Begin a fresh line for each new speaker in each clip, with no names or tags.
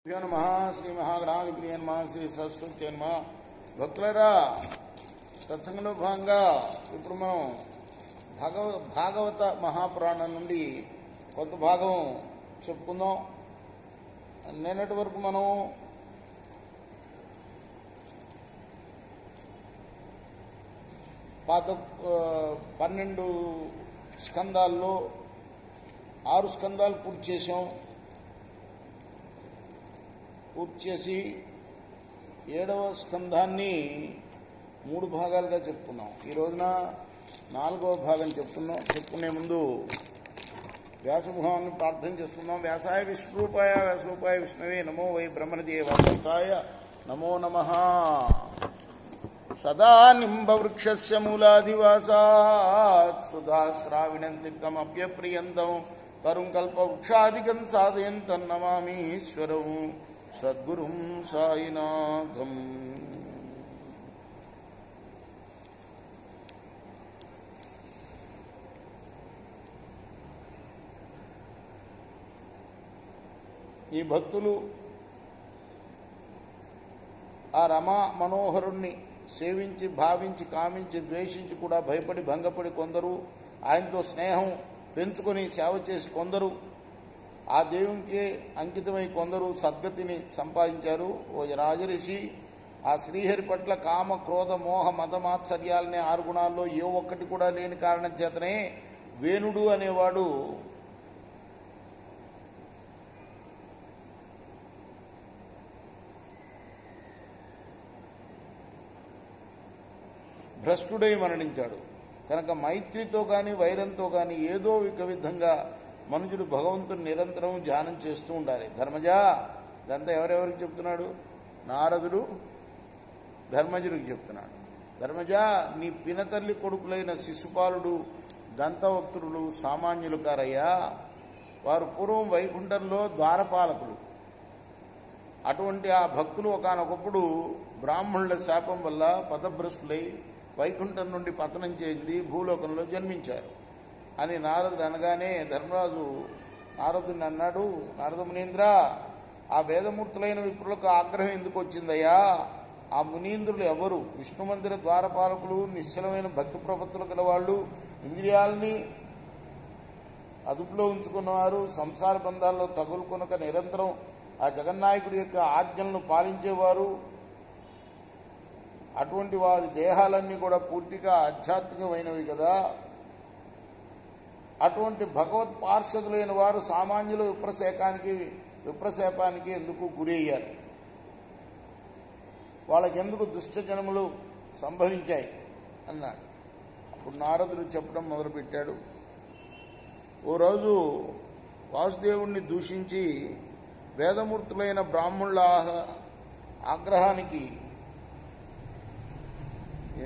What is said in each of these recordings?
శ్రీ మహాగణాధిపతి నమః శ్రీ సరస్వతి నమః. భక్తులరా, సత్సంగంలో భాగంగా ఇప్పుడు మనం భాగవత మహాపురాణం నుండి కొంత భాగం చెప్పుకుందాం. నిన్నటి వరకు మనం పాత 12 స్కందాల్లో 6 స్కందాలు పూర్తి చేసాం. పూర్తి చేసి 7వ స్కంధాన్ని 3 భాగాలుగా చెప్పుకున్నాం. ఈ రోజున 4వ భాగం చెప్పుకునే ముందు వ్యాసభావాన్ని ప్రార్థన చేసుకున్నాం. వ్యాసాయ విష్ణురూపాయ వ్యాసరూపాయ విష్ణవే నమో వై బ్రహ్మణజే వాసాయ నమో నమః. సదా నింబవృక్షస్య మూలాధివాసాత్ సుధాశ్రావిణం తిక్తమప్యప్రియంతం తరుం కల్పవృక్షాదికం సాధయంతన్నమామి ఈశ్వరం సద్గురుం సాయినాథం. ఈ భక్తులు ఆ రమా మనోహరుణ్ణి సేవించి భావించి కామించి ద్వేషించి కూడా భయపడి భంగపడి కొందరు, ఆయనతో స్నేహం పెంచుకొని సేవ చేసి కొందరు, ఆ దేవునికి అంకితమై కొందరు సద్గతిని సంపాదించారు. ఓ రాజరిషి, ఆ శ్రీహరి పట్ల కామ క్రోధ మోహ మతమాత్సర్యాలనే 6 గుణాల్లో ఏ ఒక్కటి కూడా లేని కారణం చేతనే వేణుడు అనేవాడు భ్రష్టుడై మరణించాడు. కనుక మైత్రితో కానీ వైరంతో కానీ ఏదో ఒక విధంగా మనుషుడు భగవంతుని నిరంతరం ధ్యానం చేస్తూ ఉండాలి. ధర్మజా, ఇదంతా ఎవరెవరికి చెప్తున్నాడు? నారదుడు ధర్మజుడికి చెప్తున్నాడు. ధర్మజా, నీ పినతల్లి కొడుకులైన శిశుపాలుడు దంతవక్తులు సామాన్యులు కారయ్యా. వారు పూర్వం వైకుంఠంలో ద్వారపాలకులు. అటువంటి ఆ భక్తులు ఒకానొకప్పుడు బ్రాహ్మణుల శాపం వల్ల పదభ్రష్టులై వైకుంఠం నుండి పతనం చెంది భూలోకంలో జన్మించారు అని నారదుడు అనగానే ధర్మరాజు నారదుని అన్నాడు, నారద మునీంద్ర, ఆ వేదమూర్తులైన విప్రులకు ఆగ్రహం ఎందుకు వచ్చిందయ్యా? ఆ మునీంద్రులు ఎవరు? విష్ణు మందిర ద్వారపాలకులు, నిశ్చలమైన భక్తి ప్రపత్తులు గలవాళ్ళు, ఇంద్రియాలని అదుపులో ఉంచుకున్నవారు, సంసార బంధాల్లో తగులుకొనక నిరంతరం ఆ జగన్నాయకుడి యొక్క ఆజ్ఞలను పాలించేవారు. అటువంటి వారి దేహాలన్నీ కూడా పూర్తిగా ఆధ్యాత్మికమైనవి కదా. అటువంటి భగవత్ పార్షదులైన వారు సామాన్యుల విప్రశాపానికి ఎందుకు గురి అయ్యారు? వాళ్ళకెందుకు దుష్టజనములు సంభవించాయి అన్నాడు. అప్పుడు నారదుడు చెప్పడం మొదలుపెట్టాడు. ఓ రోజు వాసుదేవుణ్ణి దూషించి వేదమూర్తులైన బ్రాహ్మణుల ఆగ్రహానికి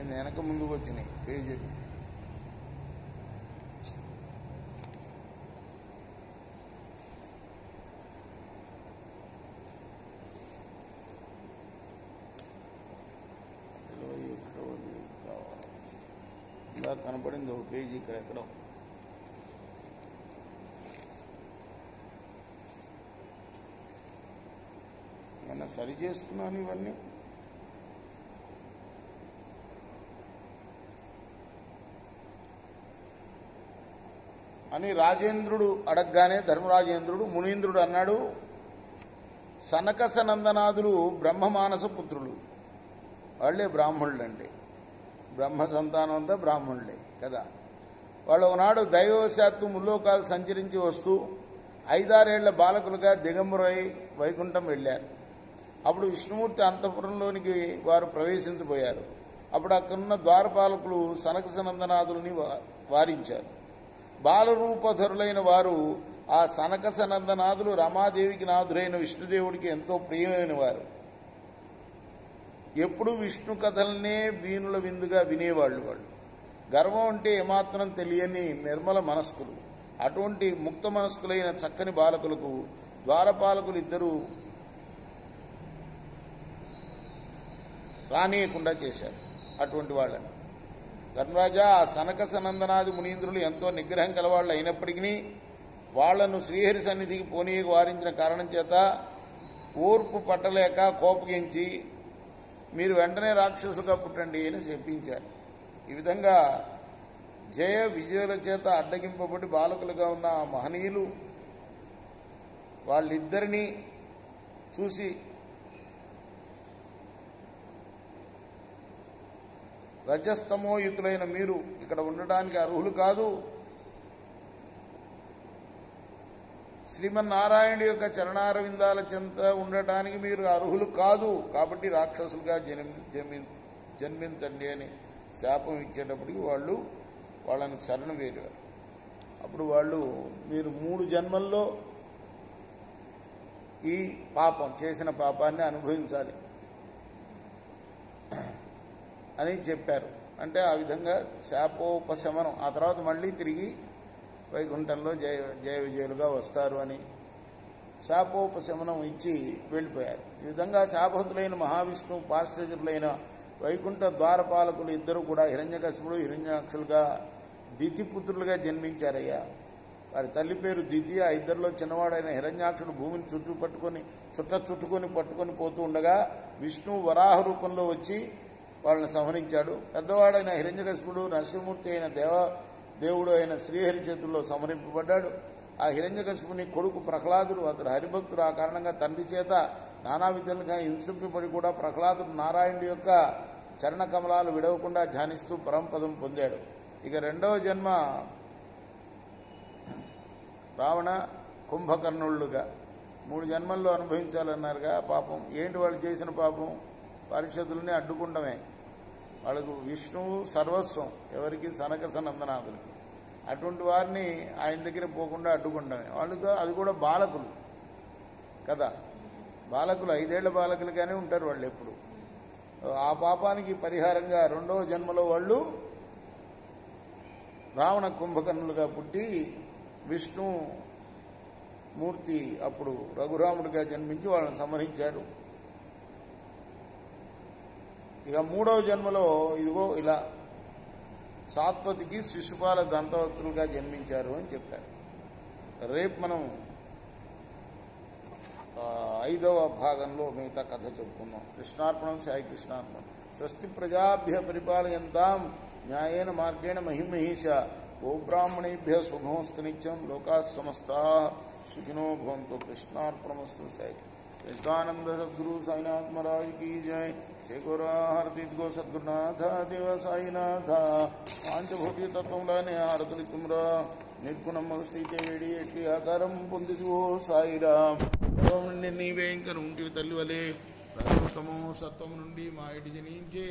వెనక ముందుకు వచ్చినాయి పేజీలు. ఇలా కనపడింది ఒక పేజీ ఇక్కడ ఎక్కడో. ఏమన్నా సరి చేసుకున్నాను ఇవన్నీ. అని రాజేంద్రుడు అడగగానే ధర్మరాజేంద్రుడు మునీంద్రుడు అన్నాడు, సనక సనందనాదులు బ్రహ్మమానస పుత్రులు. వాళ్లే బ్రాహ్మణులు. అంటే బ్రహ్మ సంతానం అంతా బ్రాహ్మణులే కదా. వాళ్ళు ఒకనాడు దైవవశాత్తు ముల్లోకాలు సంచరించి వస్తూ 5-6 ఏళ్ల బాలకులుగా దిగంబరై వైకుంఠం వెళ్ళారు. అప్పుడు విష్ణుమూర్తి అంతఃపురంలోనికి వారు ప్రవేశించబోయారు. అప్పుడు అక్కడున్న ద్వారపాలకులు సనక సనందనాదులని వారించారు. బాలరూపధరులైన వారు ఆ సనక సనందనాదులు రమాదేవికి నాథుడైన విష్ణుదేవుడికి ఎంతో ప్రియమైన వారు. ఎప్పుడు విష్ణు కథలనే వీణుల విందుగా వినేవాళ్ళు. వాళ్ళు గర్వం అంటే ఏమాత్రం తెలియని నిర్మల మనస్కులు. అటువంటి ముక్త మనస్కులైన చక్కని బాలకులకు ద్వారపాలకులు ఇద్దరు రానియకుండా చేశారు. అటువంటి వాళ్ళని ధర్మరాజా, సనక సనందనాది మునీంద్రులు ఎంతో నిగ్రహం కలవాళ్ళు అయినప్పటికీ వాళ్లను శ్రీహరి సన్నిధికి పోనీయకు వారించిన కారణం చేత ఓర్పు పట్టలేక కోపగించి మీరు వెంటనే రాక్షసులుగా పుట్టండి అని చెప్పించారు. ఈ విధంగా జయ విజయుల చేత అడ్డగింపబడి బాలకులుగా ఉన్న ఆ మహనీయులు వాళ్ళిద్దరినీ చూసి రజస్తమోయుతులైన మీరు ఇక్కడ ఉండడానికి అర్హులు కాదు, శ్రీమన్నారాయణుడి యొక్క చరణారవిందాల చెంత ఉండటానికి మీరు అర్హులు కాదు, కాబట్టి రాక్షసులుగా జన్మించండి అని శాపం ఇచ్చేటప్పటికి వాళ్ళని శరణు వేరారు. అప్పుడు వాళ్ళు మీరు 3 జన్మల్లో ఈ పాపం చేసిన పాపాన్ని అనుభవించాలి అని చెప్పారు. అంటే ఆ విధంగా శాపోపశమనం, ఆ తర్వాత మళ్ళీ తిరిగి వైకుంఠంలో జయ విజయులుగా వస్తారు అని శాపోపశమనం ఇచ్చి వెళ్ళిపోయారు. ఈ విధంగా శాపహతులైన మహావిష్ణువు పార్శ్వజులైన వైకుంఠ ద్వారపాలకులు ఇద్దరు కూడా హిరణ్యకశిపుడు హిరణ్యాక్షులుగా దితిపుత్రులుగా జన్మించారయ్యా. వారి తల్లి పేరు దితి. ఆ ఇద్దరిలో చిన్నవాడైన హిరణ్యాక్షుడు భూమిని చుట్టుకొని పట్టుకొని పోతూ ఉండగా విష్ణువు వరాహ రూపంలో వచ్చి వాళ్ళని సంహరించాడు. పెద్దవాడైన హిరణ్యకశిపుడు నరసింహమూర్తి అయిన దేవుడు అయిన శ్రీహరి చేతుల్లో సంహరింపబడ్డాడు. ఆ హిరణ్యకశిపుని కొడుకు ప్రహ్లాదుడు, అతడు హరిభక్తుడు. ఆ కారణంగా తండ్రి చేత నానా విధులుగా హింసింపబడి కూడా ప్రహ్లాదుడు నారాయణుడి యొక్క చరణ కమలాలు విడవకుండా ధ్యానిస్తూ పరంపదం పొందాడు. ఇక 2వ జన్మ రావణ కుంభకర్ణుళ్ళుగా 3 జన్మల్లో అనుభవించాలన్నారుగా. పాపం ఏంటి వాళ్ళు చేసిన పాపం? పరిషదుల్ని అడ్డుకుండమే. వాళ్ళకు విష్ణువు సర్వస్వం, ఎవరికి సనక సనందనాథులకి. అటువంటి వారిని ఆయన దగ్గర పోకుండా అడ్డుకుండమే. వాళ్ళతో అది కూడా బాలకులు కదా, బాలకులు 5 ఏళ్ల బాలకులుగానే ఉంటారు వాళ్ళు ఎప్పుడు. ఆ పాపానికి పరిహారంగా 2వ జన్మలో వాళ్ళు రావణ కుంభకర్ణులుగా పుట్టి విష్ణుమూర్తి అప్పుడు రఘురాముడిగా జన్మించి వాళ్ళని సంహరించాడు. ఇక 3వ జన్మలో ఇదిగో ఇలా సాత్వతికి శిశుపాల దంతవక్తులుగా జన్మించారు అని చెప్పారు. రేపు మనం 5వ భాగంలో మిగతా కథ చెప్పుకుందాం. కృష్ణార్పణం. సాయి కృష్ణార్పణం. స్వస్తి ప్రజాభ్య పరిపాలయంతాం న్యాయేన మార్గేణ మహిమహీష గోబ్రాహ్మణేభ్య శుభమస్తు నిత్యం. లోకా సమస్తాః సుఖినో భవంతు. కృష్ణార్పణమస్తు. సాయి कृष्णानंद सद्गुरु साईनाथ महाराज की जय. जय गौराहरती गो सद्गुरुनाथ देव साईनाथ. पांचभूति तत्वमुलाने हारतली तुमरा निर्गुणम స్థితి వేడి ఎట్టి ఆకారం పొందిదువో సాయిరాం. నీవే ఇంక ఉంటివి తల్లి వలె రజోతమో సత్వము నుండి మా ఇటు జనించే